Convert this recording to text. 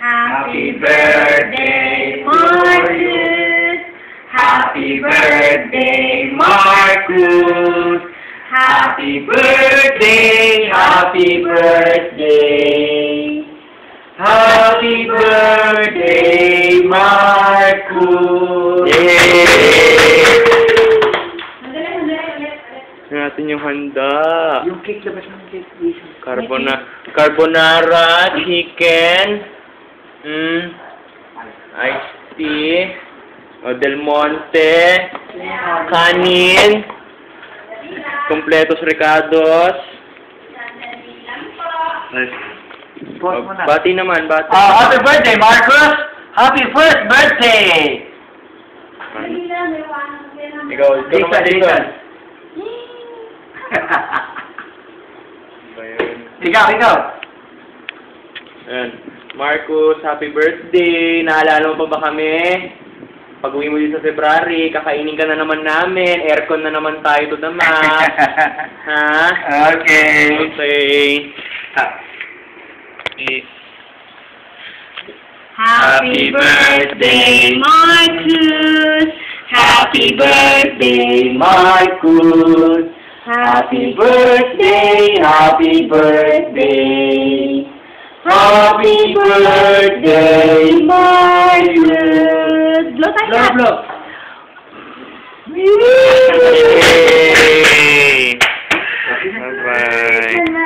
Happy birthday, Marcus. Happy birthday, Marcus. Happy birthday, happy birthday. Happy birthday, Marcus. Yay! Natin yung handa. Yung cake, labas mo yung cake. Carbonara, chicken, iced tea, Del Monte, kanin, completos recados. Pause mo na. Bati naman, bati. Happy birthday, Marcus! Happy first birthday! Ikaw naman dito. Ikaw. Ayan. Marcus, happy birthday! Naalala mo pa ba kami? Pag-uwi mo dito sa February, kakainin ka na naman namin. Aircon na naman tayo to the max. Ha? Okay. Okay. Happy birthday, Marcus! Happy birthday, Marcus! Happy birthday, happy birthday! Happy birthday, Marcus! Blow tayo! Blow! Yay! Bye-bye.